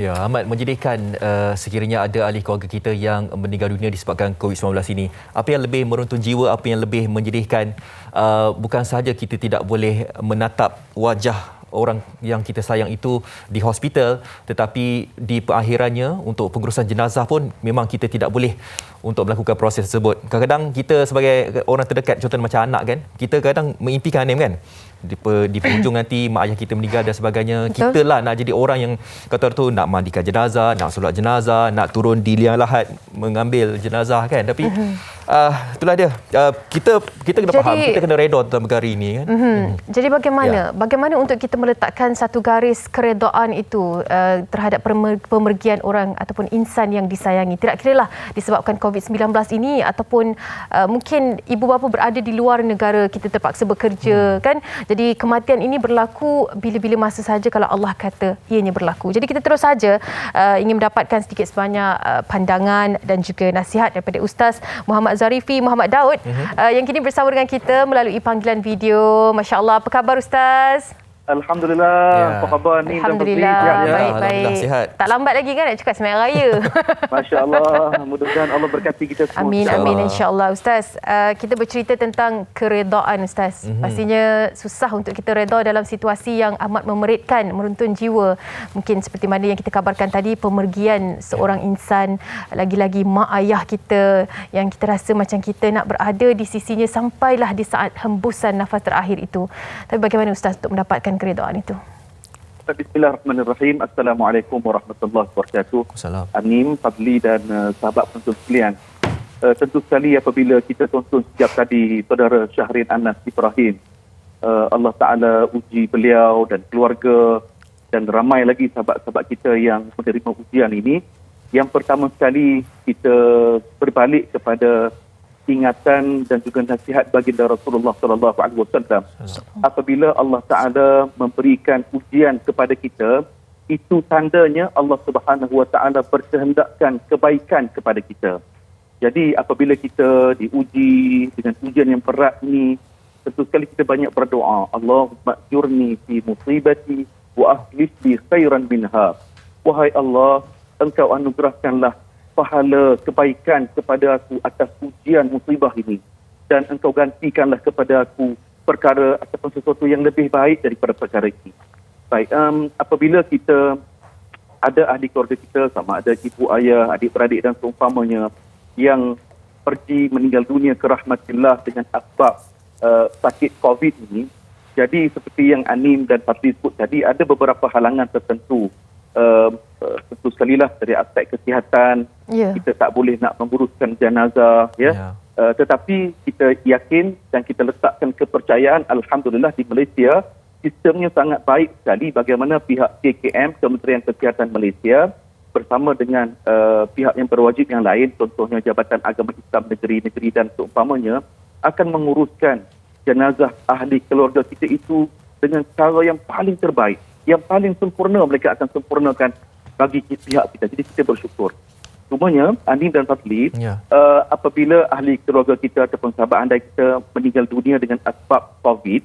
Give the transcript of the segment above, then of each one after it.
Ya, amat menyedihkan sekiranya ada ahli keluarga kita yang meninggal dunia disebabkan COVID-19 ini. Apa yang lebih meruntun jiwa, apa yang lebih menyedihkan, bukan sahaja kita tidak boleh menatap wajah orang yang kita sayang itu di hospital, tetapi di perakhirannya untuk pengurusan jenazah pun memang kita tidak boleh untuk melakukan proses tersebut. Kadang-kadang kita sebagai orang terdekat, contohnya macam anak kan, kita kadang mengimpikan kan, di penghujung nanti mak ayah kita meninggal dan sebagainya. Betul. Kita lah nak jadi orang yang kata tu nak mandikan jenazah, nak solat jenazah, nak turun di liang lahat mengambil jenazah kan. Tapi itulah dia. Kita kena faham, kita kena redha tentang perkara ini kan. Jadi bagaimana untuk kita meletakkan satu garis keredaan itu terhadap pemergian orang ataupun insan yang disayangi. Tidak kiralah disebabkan COVID-19 ini ataupun mungkin ibu bapa berada di luar negara, kita terpaksa bekerja kan. Jadi kematian ini berlaku bila-bila masa saja kalau Allah kata ianya berlaku. Jadi kita terus saja ingin mendapatkan sedikit sebanyak pandangan dan juga nasihat daripada Ustaz Muhammad Zarifi Muhammad Daud yang kini bersama dengan kita melalui panggilan video. Masya Allah, apa khabar Ustaz? Alhamdulillah, apa khabar ni? Alhamdulillah, baik-baik. Sihat. Tak lambat lagi kan nak cakap Semayan Raya. Masya Allah, mudah-mudahan Allah berkati kita semua. Amin, amin, insya-Allah. Ustaz, kita bercerita tentang keredaan Ustaz. Pastinya susah untuk kita reda dalam situasi yang amat memeritkan, meruntun jiwa. Mungkin seperti mana yang kita kabarkan tadi, pemergian seorang insan, lagi-lagi mak ayah kita yang kita rasa macam kita nak berada di sisinya sampailah di saat hembusan nafas terakhir itu. Tapi bagaimana Ustaz untuk mendapatkan keredaan itu? Bismillahirrahmanirrahim. Assalamualaikum warahmatullahi wabarakatuh. Anim, Fadli dan sahabat penonton sekalian. Tentu sekali apabila kita tonton sejak tadi saudara Syahrin Anas Ibrahim, Allah Ta'ala uji beliau dan keluarga dan ramai lagi sahabat-sahabat kita yang menerima ujian ini. Yang pertama sekali kita berbalik kepada ingatan dan juga nasihat baginda Rasulullah sallallahu alaihi wasallam. Apabila Allah Taala memberikan ujian kepada kita, itu tandanya Allah Subhanahu wa taala berkehendakkan kebaikan kepada kita. Jadi apabila kita diuji dengan ujian yang berat ini, tentu sekali kita banyak berdoa, Allahumma ajurni fi musibati wa akhlif li khairan minha. Wahai Allah, Engkau anugerahkanlah pahala kebaikan kepada aku atas ujian musibah ini, dan Engkau gantikanlah kepada aku perkara ataupun sesuatu yang lebih baik daripada perkara ini. Baik, apabila kita ada ahli keluarga kita, sama ada ibu ayah, adik-beradik dan seumpamanya yang pergi meninggal dunia ke rahmatillah dengan asbab sakit COVID ini, jadi seperti yang Anim dan Fadli sebut tadi, ada beberapa halangan tertentu. Tentu sekali lah dari aspek kesihatan, kita tak boleh nak memburuskan jenazah, tetapi kita yakin dan kita letakkan kepercayaan, alhamdulillah di Malaysia sistemnya sangat baik sekali bagaimana pihak KKM, Kementerian Kesihatan Malaysia bersama dengan pihak yang berwajib yang lain, contohnya Jabatan Agama Islam Negeri-Negeri dan seumpamanya, akan menguruskan jenazah ahli keluarga kita itu dengan cara yang paling terbaik, yang paling sempurna. Mereka akan sempurnakan bagi pihak kita. Jadi kita bersyukur. Cumanya, Anim dan Fadli, apabila ahli keluarga kita ataupun sahabat anda kita meninggal dunia dengan asbab COVID,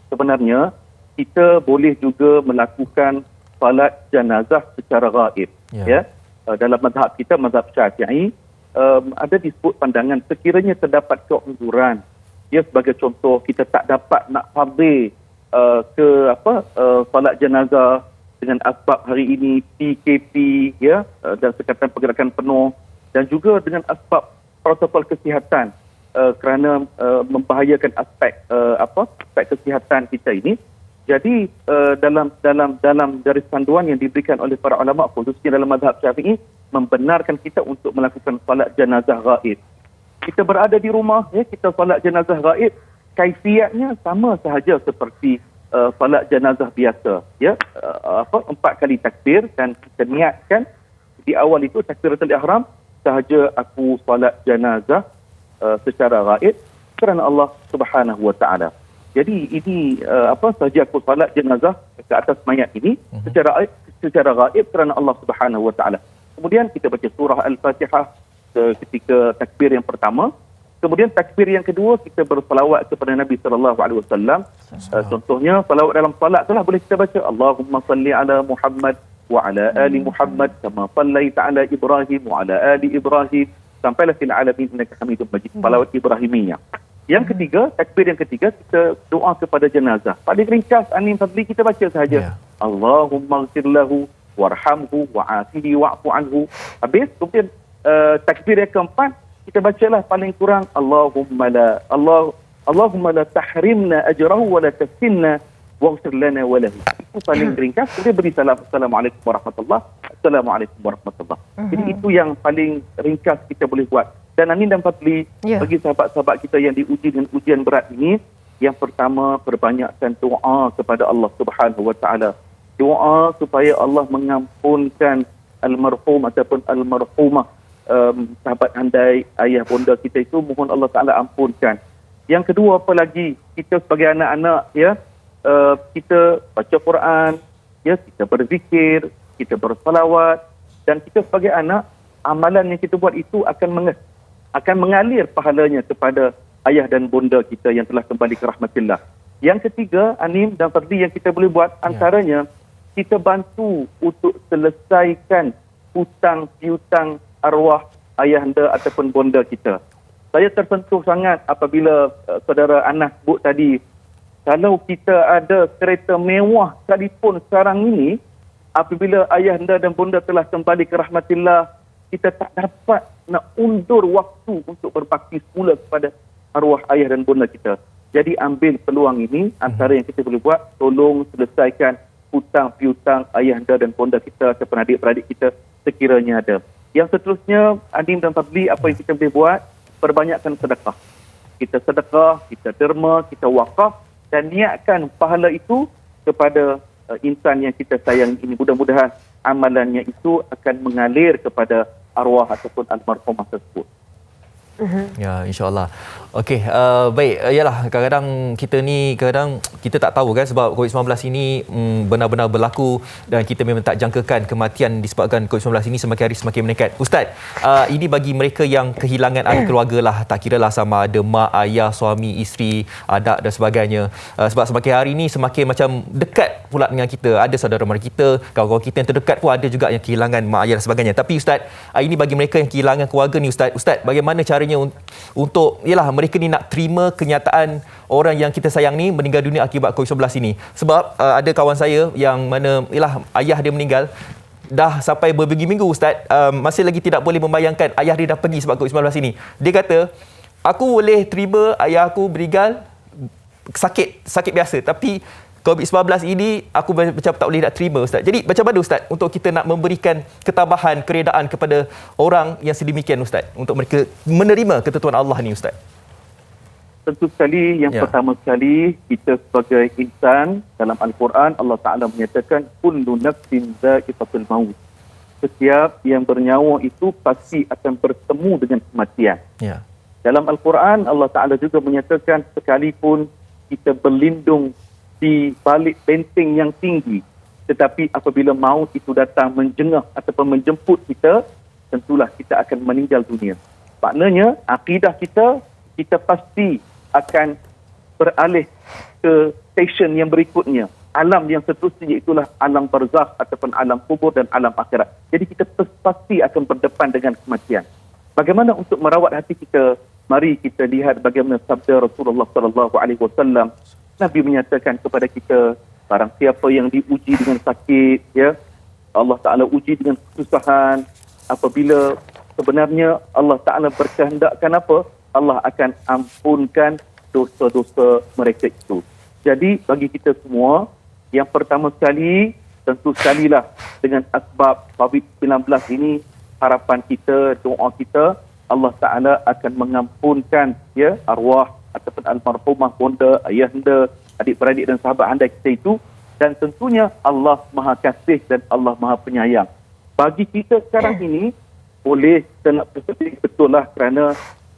sebenarnya kita boleh juga melakukan salat jenazah secara gaib. Dalam mazhab kita, mazhab Syafi'i, ada disebut pandangan sekiranya terdapat keuzuran. Sebagai contoh, kita tak dapat nak fardhi salat jenazah dengan asbab hari ini PKP dan sekatan pergerakan penuh, dan juga dengan asbab protokol kesihatan kerana membahayakan aspek kesihatan kita ini. Jadi dalam garis panduan yang diberikan oleh para ulama, khususnya dalam mazhab Syafi'i, membenarkan kita untuk melakukan salat jenazah gaib. Kita berada di rumah, kita salat jenazah gaib, kaifiatnya sama sahaja seperti salat jenazah biasa, 4 kali takbir, dan kita niatkan di awal itu takbiratul ihram, sahaja aku salat jenazah secara gaib kerana Allah Subhanahu wa taala. Jadi ini sahaja aku salat jenazah ke atas mayat ini secara gaib kerana Allah Subhanahu wa taala. Kemudian kita baca surah Al-Fatihah ketika takbir yang pertama. Kemudian takbir yang kedua, kita bersalawat kepada Nabi sallallahu alaihi wasallam. Contohnya salawat dalam salat itulah boleh kita baca Allahumma salli ala Muhammad wa ala ali Muhammad kama sallaita ala Ibrahim wa ala ali Ibrahim sampailah fil alamin innaka Hamidum Majid. Salawat Ibrahimiyah. Yang ketiga, takbir yang ketiga, kita doa kepada jenazah. Paling ringkas, Anim Fadli, kita baca sahaja. Allahumma ghfir lahu warhamhu wa'afihi wa'fu anhu. Habis, kemudian takbir yang keempat, kita bacalah paling kurang Allahumma la tahrimna ajrahu wa la taftinna waghfir lana wa lahu. Itu paling ringkas. Kemudian beri salam. Assalamualaikum warahmatullahi wabarakatuh. Assalamualaikum warahmatullahi wabarakatuh. Jadi itu yang paling ringkas kita boleh buat. Dan Amin dan Fadli, bagi sahabat-sahabat kita yang diuji dengan ujian berat ini, yang pertama, perbanyakkan doa kepada Allah Subhanahu Wa Taala. Doa supaya Allah mengampunkan almarhum ataupun almarhumah, sahabat andai, ayah bonda kita itu, mohon Allah Taala ampunkan. Yang kedua, apa lagi, kita sebagai anak-anak, ya, kita baca Quran, ya, kita berzikir, kita bersalawat, dan kita sebagai anak, amalan yang kita buat itu akan mengalir pahalanya kepada ayah dan bonda kita yang telah kembali ke rahmatillah. Yang ketiga, Anim dan Fadli, yang kita boleh buat antaranya, kita bantu untuk selesaikan hutang piutang arwah ayahanda ataupun bonda kita. Saya tersentuh sangat apabila saudara Anas sebut tadi, kalau kita ada kereta mewah sekalipun sekarang ini, apabila ayahanda dan bonda telah kembali ke rahmatillah, kita tak dapat nak undur waktu untuk berbakti semula kepada arwah ayah dan bonda kita. Jadi ambil peluang ini, antara yang kita boleh buat, tolong selesaikan hutang piutang ayahanda dan bonda kita ataupun adik-beradik kita sekiranya ada. Yang seterusnya, Adim dan Fadli, apa yang kita boleh buat? Perbanyakkan sedekah. Kita sedekah, kita derma, kita wakaf dan niatkan pahala itu kepada insan yang kita sayang ini. Mudah-mudahan amalannya itu akan mengalir kepada arwah ataupun almarhumah tersebut. Ya, insya-Allah. Okey, baik. Yalah, kadang-kadang kita tak tahu kan, sebab COVID-19 ini benar-benar berlaku dan kita memang tak jangkakan kematian disebabkan COVID-19 ini semakin hari semakin meningkat. Ustaz, ini bagi mereka yang kehilangan ahli keluarga lah, tak kiralah sama ada mak, ayah, suami, isteri, anak dan sebagainya. Sebab semakin hari ini semakin macam dekat pula dengan kita. Ada saudara mara kita, kawan-kawan kita yang terdekat pun ada juga yang kehilangan mak, ayah dan sebagainya. Tapi Ustaz, ini bagi mereka yang kehilangan keluarga ni Ustaz, bagaimana caranya untuk mereka ni nak terima kenyataan orang yang kita sayang ni meninggal dunia akibat COVID-19 ini? Sebab ada kawan saya yang mana ayah dia meninggal dah sampai berminggu-minggu Ustaz, masih lagi tidak boleh membayangkan ayah dia dah pergi sebab COVID-19 ini. Dia kata, aku boleh terima ayah aku meninggal sakit biasa, tapi COVID-19 ini aku macam tak boleh nak terima Ustaz. Jadi macam mana Ustaz untuk kita nak memberikan ketabahan, keredaan kepada orang yang sedemikian Ustaz, untuk mereka menerima ketentuan Allah ni Ustaz? Tentu sekali, yang pertama sekali, kita sebagai insan, dalam Al-Quran Allah Ta'ala menyatakan kullu nafsin dha'iqatul maut. Setiap yang bernyawa itu pasti akan bertemu dengan kematian. Dalam Al-Quran Allah Ta'ala juga menyatakan sekalipun kita berlindung di balik benteng yang tinggi, tetapi apabila maut itu datang menjengah ataupun menjemput kita, tentulah kita akan meninggal dunia. Maknanya akidah kita pasti akan beralih ke stesen yang berikutnya. Alam yang seterusnya itulah alam barzakh ataupun alam kubur dan alam akhirat. Jadi kita pasti akan berdepan dengan kematian. Bagaimana untuk merawat hati kita? Mari kita lihat bagaimana sabda Rasulullah sallallahu alaihi wasallam. Nabi menyatakan kepada kita, barang siapa yang diuji dengan sakit, ya, Allah Ta'ala uji dengan kesusahan, apabila sebenarnya Allah Ta'ala berkehendakkan apa? Allah akan ampunkan dosa-dosa mereka itu. Jadi bagi kita semua, yang pertama sekali, tentu sekalilah dengan asbab COVID-19 ini, harapan kita, doa kita, Allah Ta'ala akan mengampunkan, ya, arwah ataupun almarhumah bonda, ayahanda, adik-beradik dan sahabat anda kita itu, dan tentunya Allah Maha Kasih dan Allah Maha Penyayang. Bagi kita sekarang ini, boleh kita nak bersedih, betul lah, kerana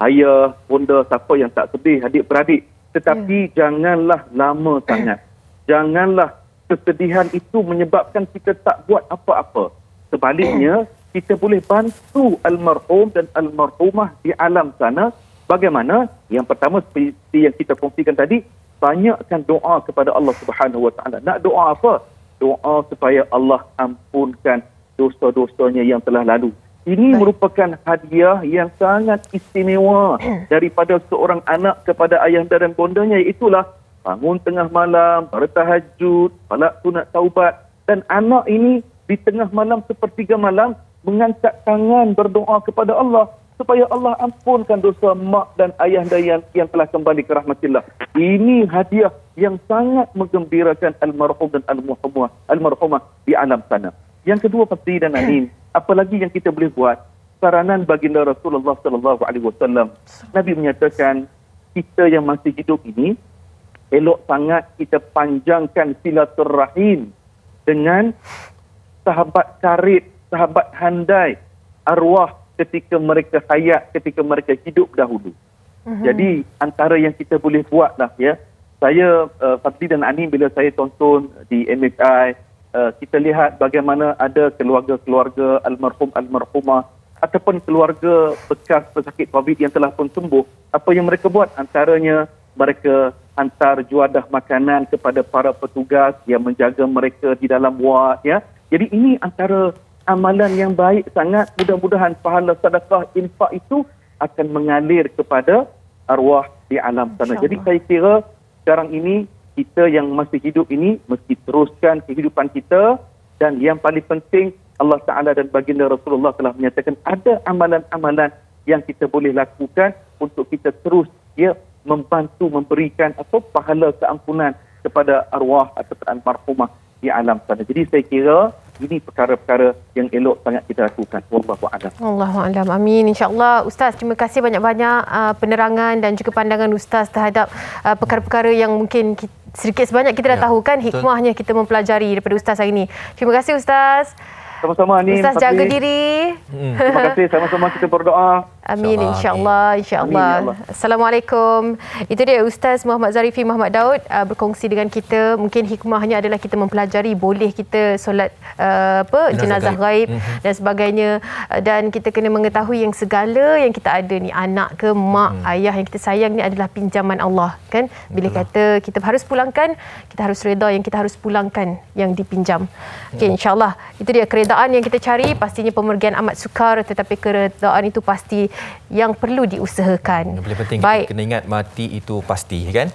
ayah, bonda, siapa yang tak sedih, adik-beradik. Tetapi janganlah lama sangat. Janganlah kesedihan itu menyebabkan kita tak buat apa-apa. Sebaliknya, kita boleh bantu almarhum dan almarhumah di alam sana. Bagaimana? Yang pertama, seperti yang kita kongsikan tadi, banyakkan doa kepada Allah Subhanahu Wa Taala. Nak doa apa? doa supaya Allah ampunkan dosa-dosanya yang telah lalu. Ini merupakan hadiah yang sangat istimewa daripada seorang anak kepada ayahanda dan bondanya, iaitulah bangun tengah malam, bertahajud, solat sunat taubat, dan anak ini di tengah malam sepertiga malam mengangkat tangan berdoa kepada Allah supaya Allah ampunkan dosa mak dan ayahanda yang telah kembali ke rahmatillah. Ini hadiah yang sangat menggembirakan almarhum dan almarhumah di alam sana. Yang kedua, Fadli dan Anin, apalagi yang kita boleh buat? Saranan baginda Rasulullah sallallahu alaihi wasallam. Nabi menyatakan kita yang masih hidup ini elok sangat kita panjangkan silaturahim dengan sahabat karib, sahabat handai, arwah ketika mereka hayat, ketika mereka hidup dahulu. Jadi antara yang kita boleh buatlah ya. Saya Fadli dan Anin, bila saya tonton di MHI, kita lihat bagaimana ada keluarga-keluarga almarhumah ataupun keluarga bekas pesakit COVID yang telah pun sembuh. Apa yang mereka buat? Antaranya mereka hantar juadah makanan kepada para petugas yang menjaga mereka di dalam ward ya. Jadi ini antara amalan yang baik sangat. Mudah-mudahan pahala sedekah infak itu akan mengalir kepada arwah di alam sana. Jadi saya kira sekarang ini kita yang masih hidup ini mesti teruskan kehidupan kita, dan yang paling penting Allah Ta'ala dan baginda Rasulullah telah menyatakan ada amalan-amalan yang kita boleh lakukan untuk kita terus membantu memberikan atau pahala keampunan kepada arwah atau almarhumah di alam sana. Jadi saya kira ini perkara-perkara yang elok sangat kita lakukan. Wallahu a'lam. Allahu a'lam. Amin. InsyaAllah. Ustaz, terima kasih banyak-banyak penerangan dan juga pandangan Ustaz terhadap perkara-perkara yang mungkin sedikit sebanyak kita dah tahu kan, hikmahnya kita mempelajari daripada Ustaz hari ini. Terima kasih Ustaz. Sama-sama Anin. Ustaz jaga diri. Terima kasih. Sama-sama kita berdoa. Amin, insyaAllah. InsyaAllah. Assalamualaikum. Itu dia Ustaz Muhammad Zarifi Muhammad Daud berkongsi dengan kita. Mungkin hikmahnya adalah kita mempelajari boleh kita solat jenazah gaib dan sebagainya. Dan kita kena mengetahui yang segala yang kita ada ni, anak ke mak, ayah yang kita sayang ni adalah pinjaman Allah. Kan? Bila kata kita harus pulangkan, kita harus reda yang kita harus pulangkan yang dipinjam. Okay, insyaAllah. Itu dia keredaan yang kita cari. Pastinya pemergian amat sukar, tetapi keredaan itu pasti yang perlu diusahakan. Yang paling penting kita kena ingat mati itu pasti kan.